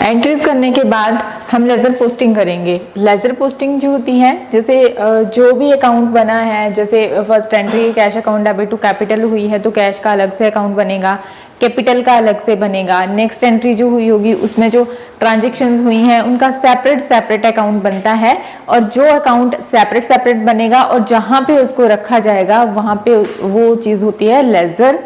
Entries करने के बाद हम लेजर पोस्टिंग करेंगे। लेजर पोस्टिंग जो होती है, जैसे जो भी अकाउंट बना है, जैसे first entry cash account debit to capital हुई है तो कैश का अलग से अकाउंट बनेगा, कैपिटल का अलग से बनेगा। नेक्स्ट एंट्री जो हुई होगी उसमें जो ट्रांजेक्शन्स हुई हैं उनका सेपरेट अकाउंट बनता है, और जो अकाउंट सेपरेट बनेगा और जहाँ पे उसको रखा जाएगा वहाँ पे वो चीज़ होती है लेजर,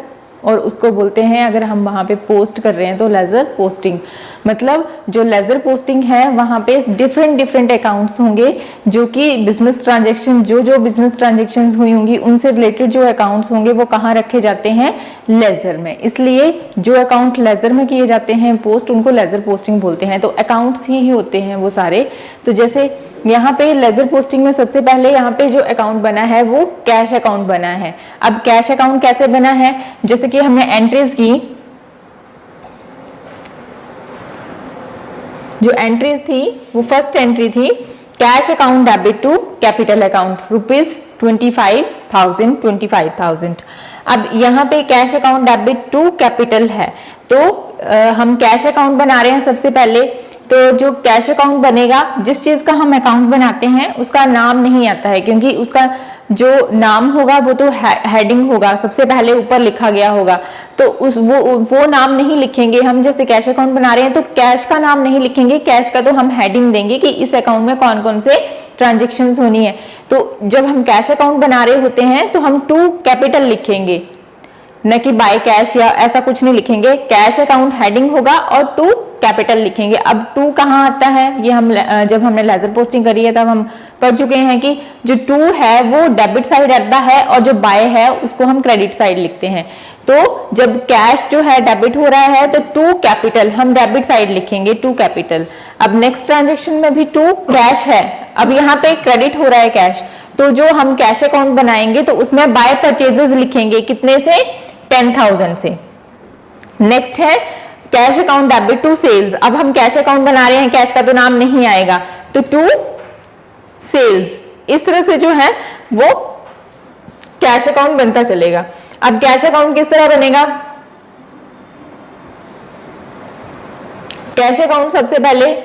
और उसको बोलते हैं, अगर हम वहाँ पे पोस्ट कर रहे हैं तो लेजर पोस्टिंग। मतलब जो लेजर पोस्टिंग है वहाँ पे डिफरेंट अकाउंट्स होंगे जो कि बिजनेस ट्रांजेक्शन, जो बिजनेस ट्रांजेक्शन हुई होंगी उनसे रिलेटेड जो अकाउंट्स होंगे वो कहाँ रखे जाते हैं, लेजर में। इसलिए जो अकाउंट लेजर में किए जाते हैं पोस्ट, उनको लेजर पोस्टिंग बोलते हैं। तो अकाउंट्स ही होते हैं वो सारे। तो जैसे यहाँ पे लेजर पोस्टिंग में सबसे पहले यहाँ पे जो अकाउंट बना है वो कैश अकाउंट बना है। अब कैश अकाउंट कैसे बना है, जैसे कि हमने एंट्रीज की, जो एंट्रीज थी वो फर्स्ट एंट्री थी cash account debit to capital account ₹25,000। अब यहाँ पे cash account debit to capital है, तो हम कैश अकाउंट बना रहे हैं सबसे पहले। तो जो कैश अकाउंट बनेगा, जिस चीज का हम अकाउंट बनाते हैं उसका नाम नहीं आता है, क्योंकि उसका जो नाम होगा वो तो हेडिंग होगा, सबसे पहले ऊपर लिखा गया होगा, तो वो नाम नहीं लिखेंगे हम। जैसे कैश अकाउंट बना रहे हैं तो कैश का नाम नहीं लिखेंगे, कैश का तो हम हेडिंग देंगे कि इस अकाउंट में कौन कौन से ट्रांजेक्शन्स होनी है। तो जब हम कैश अकाउंट बना रहे होते हैं तो हम टू कैपिटल लिखेंगे, न कि बाय कैश या ऐसा कुछ नहीं लिखेंगे। कैश अकाउंट हेडिंग होगा और टू कैपिटल लिखेंगे। अब टू कहाँ आता है, ये हम जब हमने लेजर पोस्टिंग करी है तब हम पढ़ चुके हैं कि जो टू है वो डेबिट साइड आता है और जो बाय है उसको हम क्रेडिट साइड लिखते हैं। तो जब कैश जो है डेबिट हो रहा है तो टू कैपिटल हम डेबिट साइड लिखेंगे, टू कैपिटल। अब नेक्स्ट ट्रांजेक्शन में भी टू कैश है, अब यहाँ पे क्रेडिट हो रहा है कैश, तो जो हम कैश अकाउंट बनाएंगे तो उसमें बाय परचेजेस लिखेंगे, कितने से, 10,000 से। नेक्स्ट है cash account debit to sales. अब हम कैश अकाउंट बना रहे हैं, कैश का तो नाम नहीं आएगा, तो टू सेल्स। इस तरह से जो है वो कैश अकाउंट बनता चलेगा। अब कैश अकाउंट किस तरह बनेगा, कैश अकाउंट सबसे पहले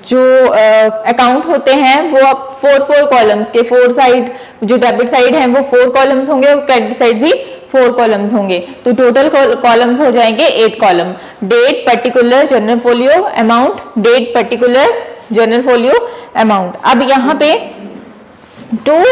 जो अकाउंट होते हैं वो अब फोर कॉलम्स के, फोर साइड, जो डेबिट साइड है वो 4 कॉलम्स होंगे और क्रेडिट साइड भी 4 कॉलम्स होंगे, तो टोटल कॉलम्स हो जाएंगे 8 column. Date, particular, general folio, amount, date, particular, general folio, amount. अब यहाँ पे टू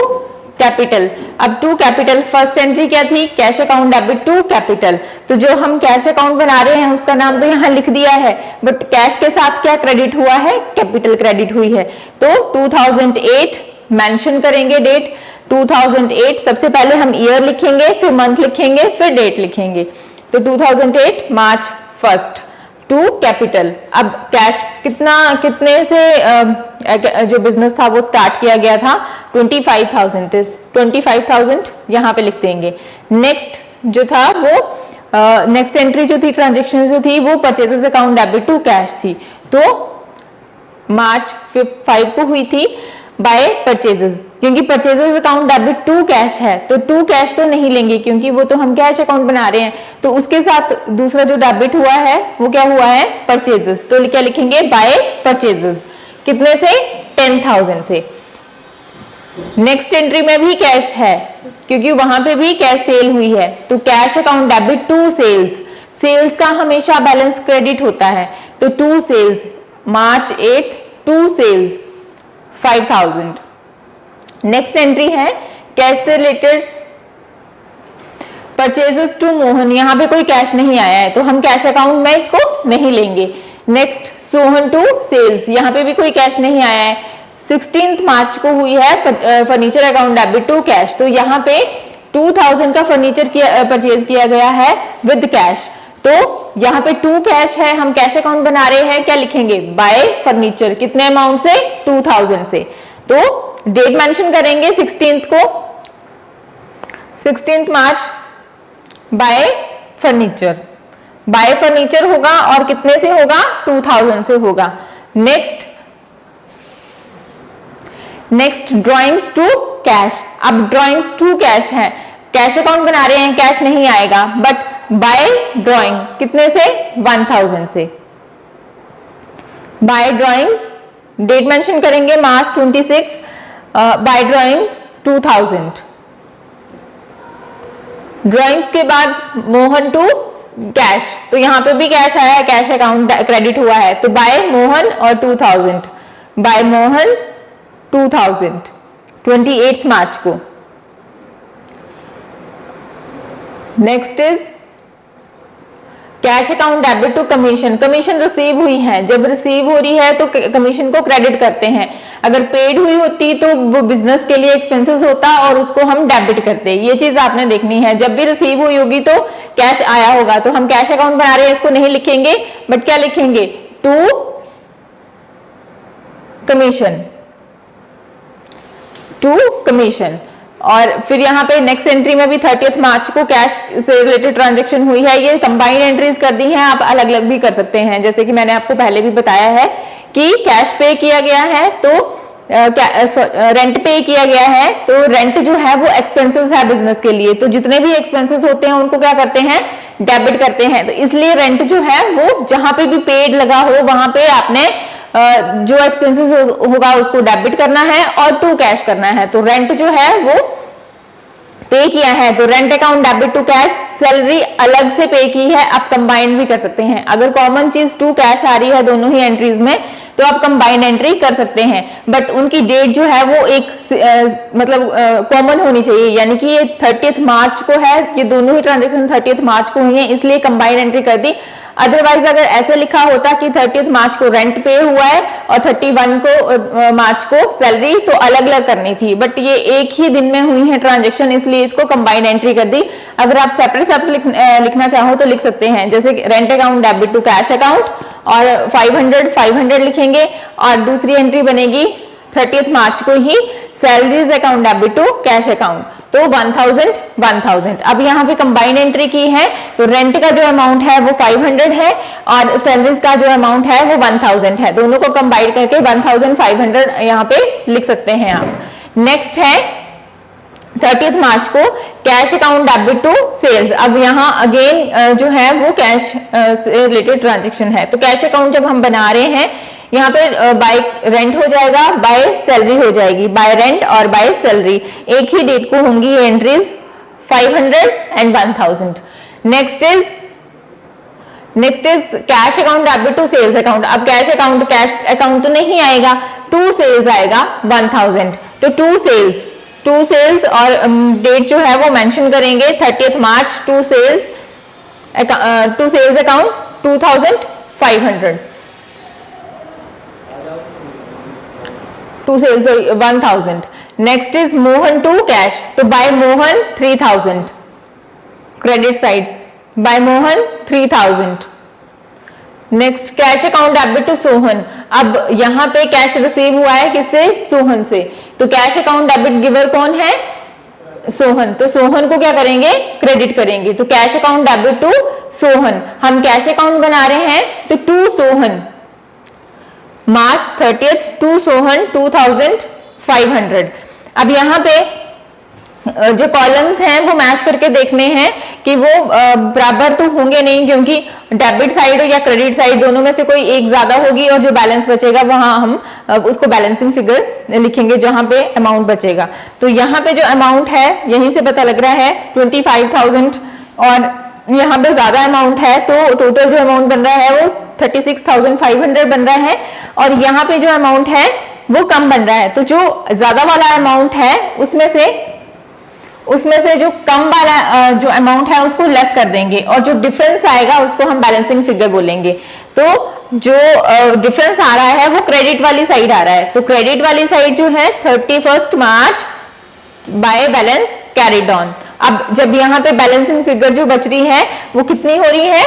कैपिटल, अब टू कैपिटल फर्स्ट एंट्री क्या थी, cash account debit to capital. तो जो हम कैश अकाउंट बना रहे हैं उसका नाम तो यहाँ लिख दिया है, बट कैश के साथ क्या क्रेडिट हुआ है, कैपिटल क्रेडिट हुई है। तो 2008 मेंशन करेंगे, डेट 2008, सबसे पहले हम ईयर लिखेंगे, फिर मंथ लिखेंगे, फिर डेट लिखेंगे। तो 2008 मार्च 1 टू कैपिटल। अब कैश कितने से जो बिजनेस था वो स्टार्ट किया गया था, 25,000, 25,000 यहाँ पे लिख देंगे। नेक्स्ट जो था वो नेक्स्ट एंट्री जो थी, ट्रांजेक्शन जो थी वो purchases account debit to cash थी, तो मार्च 5 को हुई थी बाय परचेजेस, क्योंकि purchases account debit to cash है तो टू कैश तो नहीं लेंगे क्योंकि वो तो हम कैश अकाउंट बना रहे हैं। तो उसके साथ दूसरा जो डेबिट हुआ है वो क्या हुआ है, परचेजेस, तो क्या लिखेंगे, बाय परचेजेस, कितने से, 10,000 से। नेक्स्ट एंट्री में भी कैश है क्योंकि वहां पे भी कैश सेल हुई है, तो cash account debit to sales, sales का हमेशा बैलेंस क्रेडिट होता है, तो to sales, March 8 to sales 5,000। Next entry है कैश से रिलेटेड परचेजेस टू मोहन, यहाँ पे कोई कैश नहीं आया है तो हम कैश अकाउंट में इसको नहीं लेंगे। नेक्स्ट सोहन टू सेल्स, यहाँ पे भी कोई कैश नहीं आया है, 16 मार्च को हुई है furniture account debit to cash, तो यहाँ पे 2,000 का फर्नीचर परचेज किया गया है विद कैश, तो यहाँ पे टू कैश है, हम कैश अकाउंट बना रहे हैं, क्या लिखेंगे, बाय फर्नीचर, कितने अमाउंट से, 2,000 से। तो डेट मेंशन करेंगे 16 को, 16 मार्च बाय फर्नीचर, बाय फर्नीचर होगा और कितने से होगा, 2,000 से होगा। नेक्स्ट ड्राइंग्स टू कैश, अब ड्राइंग्स टू कैश है, कैश अकाउंट बना रहे हैं, कैश नहीं आएगा, बट बाय ड्राइंग कितने से, 1,000 से। बाय ड्राइंग्स डेट मेंशन करेंगे मार्च 26, बाय ड्राइंग्स 2000। ड्राइंग्स के बाद मोहन टू कैश, तो यहां पे भी कैश आया है, कैश अकाउंट क्रेडिट हुआ है, तो बाय मोहन और 2000, बाय मोहन 2000 28 मार्च को। Next is cash account debit to commission, commission receive हुई है, जब रिसीव हो रही है तो कमीशन को क्रेडिट करते हैं, अगर पेड हुई होती तो वो बिजनेस के लिए एक्सपेंसेस होता और उसको हम डेबिट करते। ये चीज आपने देखनी है, जब भी रिसीव हुई होगी तो कैश आया होगा, तो हम कैश अकाउंट बना रहे हैं, इसको नहीं लिखेंगे बट क्या लिखेंगे, टू कमीशन, टू कमीशन। और फिर यहाँ पे नेक्स्ट एंट्री में भी 30 मार्च को कैश से रिलेटेड ट्रांजैक्शन हुई है, ये कंबाइंड एंट्रीज कर दी हैं, आप अलग अलग भी कर सकते हैं, जैसे कि मैंने आपको पहले भी बताया है कि कैश पे किया गया है तो रेंट पे किया गया है, तो रेंट जो है वो एक्सपेंसेस है बिजनेस के लिए, तो जितने भी एक्सपेंसेस होते हैं उनको क्या करते हैं, डेबिट करते हैं, तो इसलिए रेंट जो है वो जहां पे भी पेड लगा हो वहां पे आपने जो एक्सपेंसेस होगा उसको डेबिट करना है और टू कैश करना है, तो रेंट जो है वो पे किया है तो rent account debit to cash, salary अलग से पे की है, आप कंबाइन भी कर सकते हैं, अगर कॉमन चीज टू कैश आ रही है दोनों ही एंट्रीज में तो आप कंबाइन एंट्री कर सकते हैं, बट उनकी डेट जो है वो एक मतलब कॉमन होनी चाहिए, यानी कि ये 30 मार्च को है, ये दोनों ही ट्रांजेक्शन 30 मार्च को हुई है, इसलिए कंबाइन एंट्री कर दी। अदरवाइज अगर ऐसे लिखा होता कि 30 मार्च को रेंट पे हुआ है और 31 को मार्च को सैलरी, तो अलग अलग करनी थी, बट ये एक ही दिन में हुई है ट्रांजैक्शन, इसलिए इसको कंबाइंड एंट्री कर दी। अगर आप सेपरेट लिखना चाहो तो लिख सकते हैं, जैसे rent account debit to cash account और 500 लिखेंगे और दूसरी एंट्री बनेगी 30 मार्च को ही salaries account debit to cash account, तो 1000। अब यहाँ पे कंबाइंड एंट्री की है, तो रेंट का जो अमाउंट है वो 500 है और सैलरीज का जो अमाउंट है वो 1000 है, दोनों को कंबाइंड करके 1500 यहाँ पे लिख सकते हैं आप। नेक्स्ट है 30 मार्च को cash account debit to sales, अब यहाँ अगेन जो है वो कैश से रिलेटेड ट्रांजेक्शन है, तो कैश अकाउंट जब हम बना रहे हैं यहाँ पे बाय रेंट हो जाएगा, बाय सैलरी हो जाएगी, बाय रेंट और बाय सैलरी एक ही डेट को होंगी ये entries 500 and 1000। Next is cash account debit to sales account, अब कैश अकाउंट तो नहीं आएगा, टू सेल्स आएगा 1000, तो टू सेल्स और डेट जो है वो मेंशन करेंगे 30 March, to sales account 2500, to sales 1000। Next is Mohan to cash, तो by Mohan 3000 credit side, by Mohan 3000। Next cash account debit to Sohan, अब यहां पे कैश रिसीव हुआ है किससे, सोहन से, तो कैश अकाउंट डेबिट गिवर कौन है, सोहन, तो सोहन को क्या करेंगे, क्रेडिट करेंगे, तो cash account debit to Sohan, हम कैश अकाउंट बना रहे हैं तो to Sohan March 30 to Sohan 2500। अब यहाँ पे जो कॉलम्स हैं वो मैच करके देखने हैं कि वो बराबर तो होंगे नहीं, क्योंकि डेबिट साइड या क्रेडिट साइड दोनों में से कोई एक ज्यादा होगी और जो बैलेंस बचेगा वहां हम उसको बैलेंसिंग फिगर लिखेंगे जहां पे अमाउंट बचेगा, तो यहाँ पे जो अमाउंट है यहीं से पता लग रहा है 25,000 और यहाँ पे ज्यादा अमाउंट है, तो टोटल जो अमाउंट बन रहा है वो 36,500 बन रहा है और यहाँ पे जो अमाउंट है वो कम बन रहा है, तो जो ज्यादा वाला अमाउंट है उसमें से जो कम वाला जो अमाउंट है उसको लेस कर देंगे और जो डिफरेंस आएगा उसको हम बैलेंसिंग फिगर बोलेंगे। तो जो डिफरेंस आ रहा है वो क्रेडिट वाली साइड आ रहा है, तो क्रेडिट वाली साइड जो है 31 मार्च बाय बैलेंस कैरिड ऑन। अब जब यहाँ पे बैलेंसिंग फिगर जो बच रही है वो कितनी हो रही है,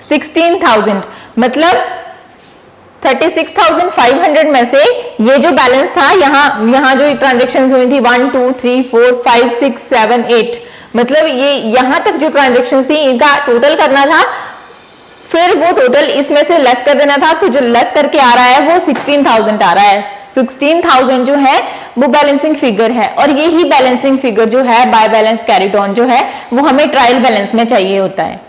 16,000, मतलब 36,500 में से ये जो बैलेंस था, यहाँ जो ट्रांजेक्शन्स हुई थी 1 2 3 4 5 6 7 8, मतलब ये यहाँ तक जो ट्रांजेक्शन्स थी इनका टोटल करना था, फिर वो टोटल इसमें से लेस कर देना था, तो जो लेस करके आ रहा है वो 16,000 आ रहा है। 16,000 जो है वो बैलेंसिंग फिगर है और यही बैलेंसिंग फिगर जो है बाय बैलेंस कैरिड ऑन जो है वो हमें ट्रायल बैलेंस में चाहिए होता है।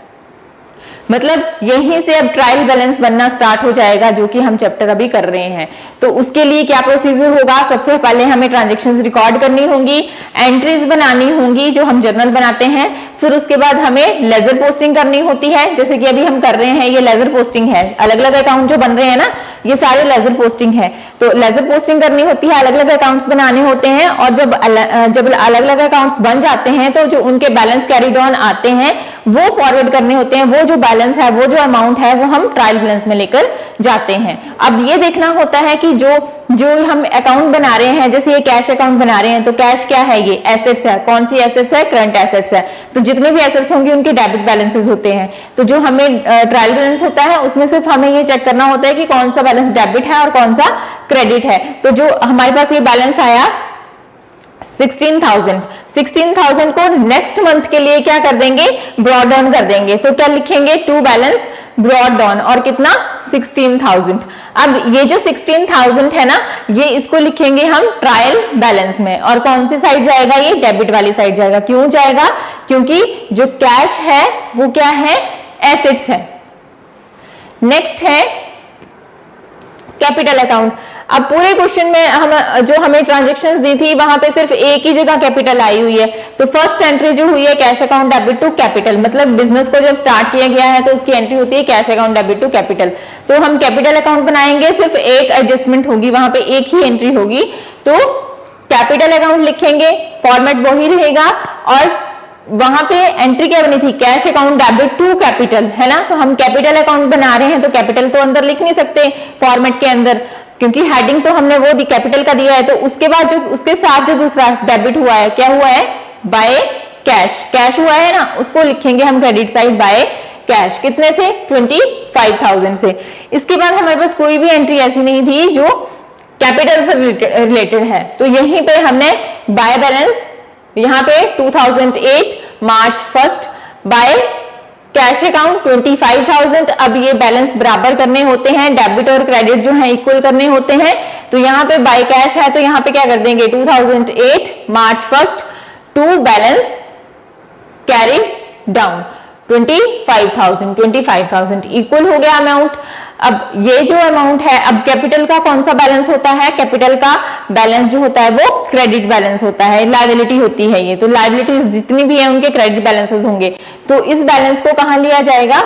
मतलब यहीं से अब ट्रायल बैलेंस बनना स्टार्ट हो जाएगा, जो कि हम चैप्टर अभी कर रहे हैं। तो उसके लिए क्या प्रोसीजर होगा, सबसे पहले हमें ट्रांजैक्शंस रिकॉर्ड करनी होंगी, एंट्रीज बनानी होंगी जो हम जर्नल बनाते हैं, फिर उसके बाद हमें लेजर पोस्टिंग करनी होती है, जैसे कि अभी हम कर रहे हैं, ये लेजर पोस्टिंग है, अलग अलग अकाउंट जो बन रहे हैं ना ये सारे लेजर पोस्टिंग है। तो लेजर पोस्टिंग करनी होती है, अलग अलग अकाउंट्स बनाने होते हैं, और जब अलग अलग अकाउंट्स बन जाते हैं तो जो उनके बैलेंस कैरीड ऑन आते हैं वो फॉरवर्ड करने होते हैं, वो जो बैलेंस है, वो जो अमाउंट है, वो हम ट्रायल बैलेंस में लेकर जाते हैं। अब ये देखना होता है कि जो हम अकाउंट बना रहे हैं, जैसे ये कैश अकाउंट बना रहे हैं, तो कैश क्या है, ये एसेट्स है। कौन सी एसेट्स है, करंट एसेट्स है। तो जितने भी एसेट्स होंगे उनके डेबिट बैलेंसेस होते हैं। तो जो हमें ट्रायल बैलेंस होता है उसमें सिर्फ हमें ये चेक करना होता है कि कौन सा बैलेंस डेबिट है और कौन सा क्रेडिट है। तो जो हमारे पास ये बैलेंस आया 16,000 को नेक्स्ट मंथ के लिए क्या कर देंगे, ब्रॉड डाउन कर देंगे। तो क्या लिखेंगे, टू बैलेंस ब्रॉड डाउन, और कितना 16,000। अब ये जो 16,000 है ना, ये इसको लिखेंगे हम ट्रायल बैलेंस में, और कौन सी साइड जाएगा, ये डेबिट वाली साइड जाएगा। क्यों जाएगा, क्योंकि जो कैश है वो क्या है, एसेट्स है। नेक्स्ट है कैपिटल अकाउंट। अब पूरे क्वेश्चन में हमें ट्रांजैक्शंस दी थी, वहां पे सिर्फ एक ही जगह कैपिटल आई हुई है। तो फर्स्ट एंट्री जो हुई है cash account debit to capital, मतलब बिजनेस को जब स्टार्ट किया गया है तो उसकी एंट्री होती है cash account debit to capital. तो हम कैपिटल अकाउंट बनाएंगे, सिर्फ एक एडजस्टमेंट होगी, वहां पे एक ही एंट्री होगी। तो कैपिटल अकाउंट लिखेंगे, फॉर्मेट वही रहेगा, और वहां पे एंट्री क्या बनी थी, cash account debit to capital, है ना। तो हम कैपिटल अकाउंट बना रहे हैं तो कैपिटल तो अंदर लिख नहीं सकते फॉर्मेट के अंदर, क्योंकि हेडिंग तो हमने वो कैपिटल का दिया है। तो उसके बाद जो उसके साथ जो दूसरा डेबिट हुआ है, क्या हुआ है, बाय कैश, कैश हुआ है ना, उसको लिखेंगे हम क्रेडिट साइड बाय कैश। कितने से, 25,000 से। इसके बाद हमारे पास कोई भी एंट्री ऐसी नहीं थी जो कैपिटल से रिलेटेड है। तो यहीं पे हमने बाय बैलेंस, यहाँ पे 2008 मार्च 1 बाय कैश अकाउंट 25,000। अब ये बैलेंस बराबर करने होते हैं, डेबिट और क्रेडिट जो है इक्वल करने होते हैं। तो यहाँ पे बाय कैश है, तो यहाँ पे क्या कर देंगे, 2008 March 1 to balance carried down 25,000 equal हो गया अमाउंट। अब ये जो अमाउंट है, अब कैपिटल का कौन सा बैलेंस होता है, कैपिटल का बैलेंस जो होता है वो क्रेडिट बैलेंस होता है, लायबिलिटी होती है ये। तो लायबिलिटीज जितनी भी है उनके क्रेडिट बैलेंसेस होंगे। तो इस बैलेंस को कहां लिया जाएगा,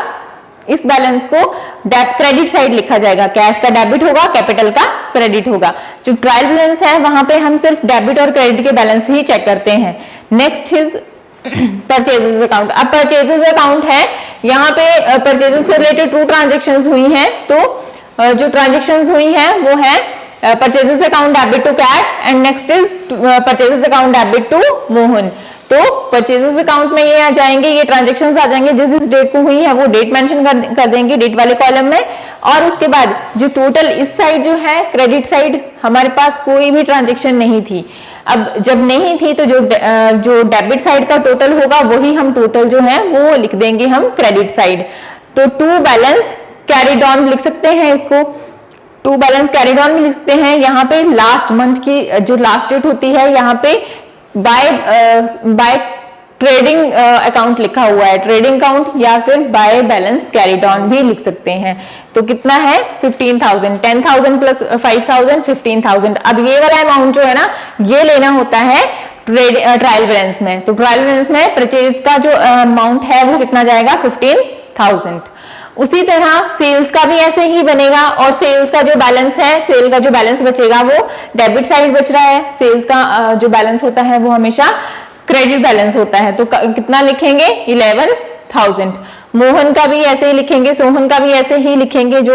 इस बैलेंस को क्रेडिट साइड लिखा जाएगा। कैश का डेबिट होगा, कैपिटल का क्रेडिट होगा। जो ट्रायल बैलेंस है वहां पे हम सिर्फ डेबिट और क्रेडिट के बैलेंस ही चेक करते हैं। Next is purchases account. अब परचेजेस अकाउंट है, यहाँ पे परचेजेस से रिलेटेड 2 ट्रांजेक्शन्स हुई हैं। तो जो ट्रांजेक्शन्स हुई हैं वो है purchases account debit to cash, and next is purchases account debit to Mohan. तो परचेजेस अकाउंट में ये आ जाएंगे, ये ट्रांजेक्शन्स आ जाएंगे, जिस डेट को हुई है वो डेट मेंशन कर देंगे डेट वाले कॉलम में। और उसके बाद जो टोटल इस साइड जो है क्रेडिट साइड, हमारे पास कोई भी ट्रांजेक्शन नहीं थी। अब जब नहीं थी तो जो डेबिट साइड का टोटल होगा वही हम टोटल जो है वो लिख देंगे हम क्रेडिट साइड। तो टू बैलेंस कैरिड ऑन लिख सकते हैं इसको, टू बैलेंस कैरिड ऑन भी लिखते हैं। यहाँ पे लास्ट मंथ की जो लास्ट डेट होती है, यहाँ पे बाय ट्रेडिंग अकाउंट लिखा हुआ है, ट्रेडिंग अकाउंट, या फिर बाय बैलेंस कैरिड ऑन भी लिख सकते हैं। तो कितना है 15,000, 10,000 प्लस 5,000 15,000। अब ये वाला अमाउंट जो है ना ये लेना होता है ट्रायल बैलेंस में। तो ट्रायल बैलेंस में परचेज का जो अमाउंट है वो कितना जाएगा 15,000। उसी तरह सेल्स का भी ऐसे ही बनेगा, और सेल्स का जो बैलेंस है, सेल का जो बैलेंस बचेगा वो डेबिट साइड बच रहा है। सेल्स का जो बैलेंस होता है वो हमेशा क्रेडिट बैलेंस होता है। तो कितना लिखेंगे 11,000। मोहन का भी ऐसे ही लिखेंगे, सोहन का भी ऐसे ही लिखेंगे, जो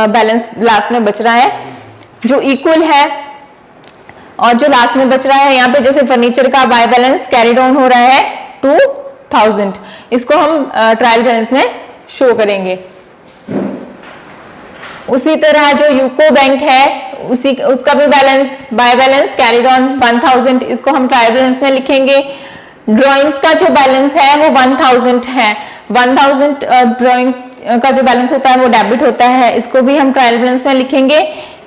बैलेंस लास्ट में बच रहा है जो इक्वल है। और जो लास्ट में बच रहा है यहाँ पे, जैसे फर्नीचर का बाय बैलेंस कैरिड ऑन हो रहा है 2,000, इसको हम ट्रायल बैलेंस में शो करेंगे। उसी तरह जो यूको बैंक है उसका भी balance by balance carried on 1,000, इसको हम ट्रायल बैलेंस में लिखेंगे। ड्राइंग्स का जो बैलेंस है वो 1,000 है। 1,000 ड्राइंग्स का जो बैलेंस होता है वो डेबिट होता है, इसको भी हम ट्रायल बैलेंस में लिखेंगे।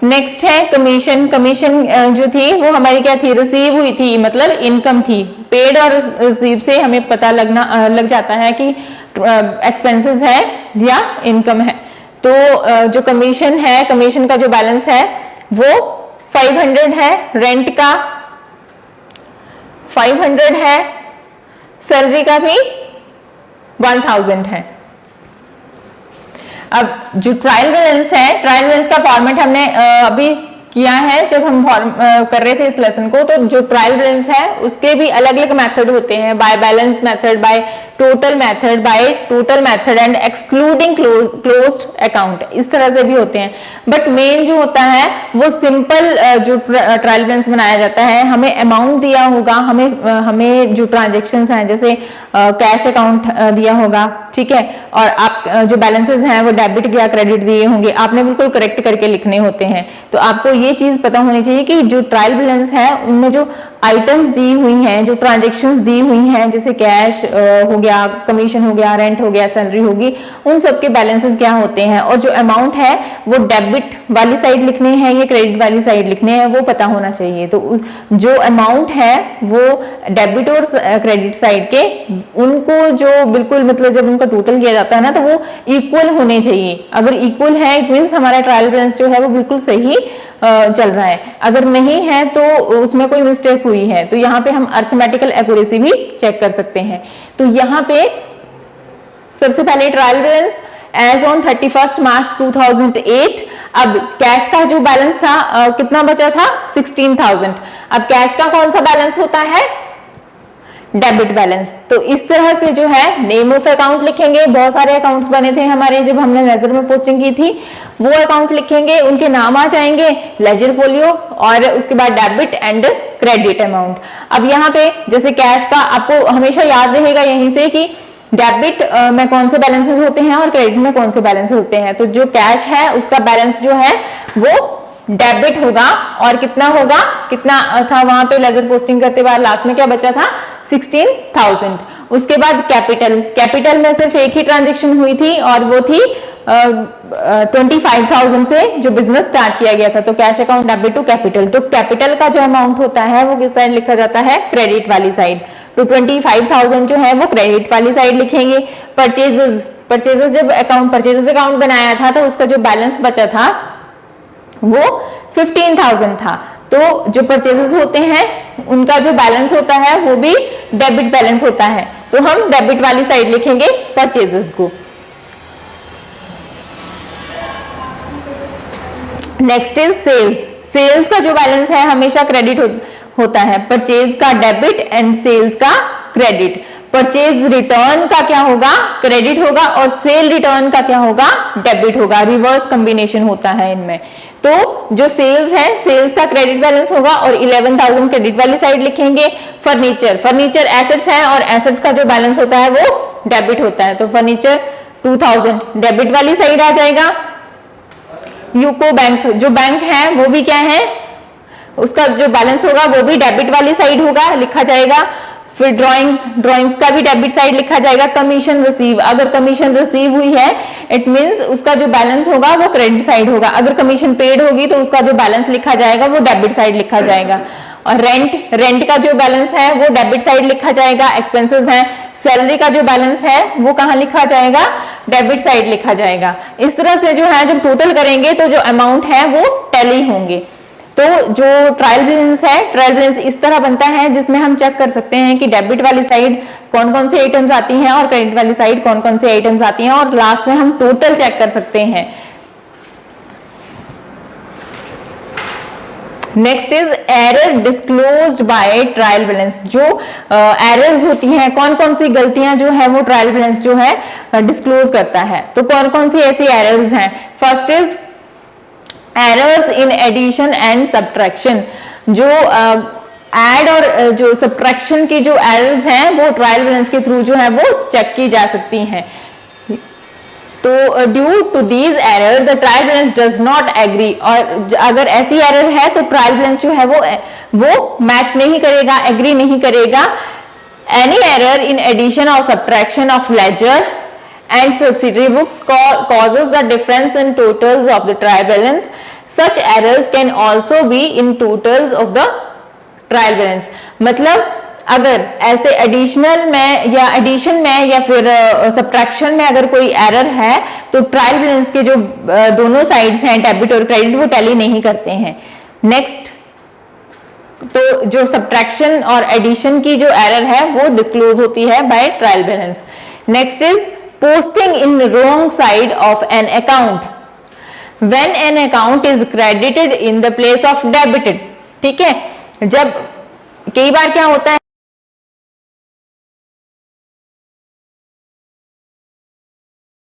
नेक्स्ट है कमीशन। कमीशन जो थी वो हमारी क्या थी, रिसीव हुई थी, मतलब इनकम थी। पेड और रिसीव से हमें पता लग जाता है कि एक्सपेंसेस है या इनकम है। तो जो कमीशन है, कमीशन का जो बैलेंस है वो 500 है, रेंट का 500 है, सैलरी का भी 1000 है। अब जो ट्रायल बैलेंस है, ट्रायल बैलेंस का फॉर्मेट हमने अभी किया है जब हम कर रहे थे इस लेसन को। तो जो ट्रायल बैलेंस है उसके भी अलग अलग मेथड होते हैं, by balance method, by total method, by total method and excluding closed account, इस तरह से भी होते हैं। बट मेन जो होता है वो सिंपल जो ट्रायल बैलेंस बनाया जाता है, हमें अमाउंट दिया होगा, हमें जो ट्रांजेक्शन्स हैं जैसे कैश अकाउंट दिया होगा, ठीक है, और आप जो बैलेंसेस हैं वो डेबिट या क्रेडिट दिए होंगे, आपने बिल्कुल करेक्ट करके लिखने होते हैं। तो आपको ये चीज पता होनी चाहिए कि जो ट्रायल बैलेंस है उनमें जो आइटम्स दी हुई हैं, जो ट्रांजैक्शंस दी हुई हैं, जैसे कैश हो गया, कमीशन हो गया, रेंट हो गया, सैलरी होगी, उन सब के बैलेंसेस क्या होते हैं, और जो अमाउंट है वो डेबिट वाली साइड लिखने हैं या क्रेडिट वाली साइड लिखने हैं, वो पता होना चाहिए। तो जो अमाउंट है वो डेबिट और क्रेडिट साइड के, उनको जो बिल्कुल मतलब जब उनका टोटल किया जाता है ना तो वो इक्वल होने चाहिए। अगर इक्वल है इट मीन्स हमारा ट्रायल बैलेंस जो है वो बिल्कुल सही चल रहा है, अगर नहीं है तो उसमें कोई मिस्टेक हुई है। तो यहाँ पे हम अर्थमेटिकल एक्यूरेसी भी चेक कर सकते हैं। तो यहाँ पे सबसे पहले ट्रायल बैलेंस एज ऑन 31 मार्च 2008। अब कैश का जो बैलेंस था कितना बचा था 16,000। अब कैश का कौन सा बैलेंस होता है, डेबिट बैलेंस। तो इस तरह से जो है नेम ऑफ अकाउंट लिखेंगे, बहुत सारे अकाउंट्स बने थे हमारे जब हमने लेजर में पोस्टिंग की थी, वो अकाउंट लिखेंगे, उनके नाम आ जाएंगे, लेजर फोलियो, और उसके बाद डेबिट एंड क्रेडिट अमाउंट। अब यहाँ पे जैसे कैश का आपको हमेशा याद रहेगा यहीं से कि डेबिट में कौन से बैलेंसेस होते हैं और क्रेडिट में कौन से बैलेंस होते हैं। तो जो कैश है उसका बैलेंस जो है वो डेबिट होगा, और कितना होगा, कितना था वहां पे लेजर पोस्टिंग करते बाद लास्ट में क्या बचा था 16,000। उसके बाद कैपिटल, कैपिटल में सिर्फ एक ही ट्रांजेक्शन हुई थी और वो थी 25,000 से जो बिजनेस स्टार्ट किया गया था। तो cash account debit to capital, तो कैपिटल का जो अमाउंट होता है वो किस साइड लिखा जाता है, क्रेडिट वाली साइड। तो 25,000 जो है वो क्रेडिट वाली साइड लिखेंगे। परचेजेस, परचेजेस जब अकाउंट परचेजेस अकाउंट बनाया था तो उसका जो बैलेंस बचा था वो 15,000 था। तो जो परचेजेस होते हैं उनका जो बैलेंस होता है वो भी डेबिट बैलेंस होता है, तो हम डेबिट वाली साइड लिखेंगे परचेजेस को। Next is sales. सेल्स का जो बैलेंस है हमेशा क्रेडिट होता है, परचेज का डेबिट एंड सेल्स का क्रेडिट। परचेज रिटर्न का क्या होगा, क्रेडिट होगा, और सेल रिटर्न का क्या होगा, डेबिट होगा। रिवर्स कॉम्बिनेशन होता है इनमें। तो जो सेल्स है, सेल्स का क्रेडिट बैलेंस होगा और 11,000 क्रेडिट वाली साइड लिखेंगे। फर्नीचर, फर्नीचर एसेट्स है और एसेट्स का जो बैलेंस होता है वो डेबिट होता है, तो फर्नीचर 2,000 डेबिट वाली साइड आ जाएगा। यूको बैंक, जो बैंक है वो भी क्या है, उसका जो बैलेंस होगा वो भी डेबिट वाली साइड होगा, लिखा जाएगा। फिर ड्राइंग्स, ड्राइंग्स का भी डेबिट साइड लिखा जाएगा। कमीशन रिसीव, अगर कमीशन रिसीव हुई है इट मींस उसका जो बैलेंस होगा वो क्रेडिट साइड होगा। अगर कमीशन पेड होगी तो उसका जो बैलेंस लिखा जाएगा वो डेबिट साइड लिखा जाएगा। और रेंट, रेंट का जो बैलेंस है वो डेबिट साइड लिखा जाएगा। एक्सपेंसेस हैं, सैलरी का जो बैलेंस है वो कहाँ लिखा जाएगा, डेबिट साइड लिखा जाएगा। इस तरह से जो है जब टोटल करेंगे तो जो अमाउंट है वो टैली होंगे। तो जो ट्रायल बैलेंस है, ट्रायल बैलेंस इस तरह बनता है जिसमें हम चेक कर सकते हैं कि डेबिट वाली साइड कौन कौन सी आइटम्स आती हैं और क्रेडिट वाली साइड कौन कौन सी आइटम्स आती हैं, और लास्ट में हम टोटल चेक कर सकते हैं। Next is error disclosed by trial balance. जो एरर्स होती हैं, कौन कौन सी गलतियां जो है वो ट्रायल बैलेंस जो है डिस्क्लोज करता है। तो कौन कौन सी ऐसी एरर्स हैं, first is errors in addition and subtraction. जो ऐड और जो सब्ट्रैक्शन की जो एरर्स हैं वो ट्रायल बैलेंस के थ्रू जो है वो चेक की जा सकती हैं। तो due to these error the trial balance does not agree, और अगर ऐसी एरर है तो ट्रायल बैलेंस जो है वो मैच नहीं करेगा, एग्री नहीं करेगा। एनी एरर इन एडिशन और subtraction of ledger and subsidiary books causes the difference in totals of the trial balance. Such errors can also be in totals of the trial balance. मतलब अगर ऐसे additional में या addition में या फिर subtraction में अगर कोई एरर है तो ट्रायल बैलेंस के जो दोनों साइड्स हैं डेबिट और क्रेडिट वो टैली नहीं करते हैं। नेक्स्ट, तो जो सब्ट्रैक्शन और एडिशन की जो एरर है वो डिस्क्लोज होती है by trial balance. Next is posting in wrong side of an account when an account is credited in the place of debited. ठीक है, जब कई बार क्या होता है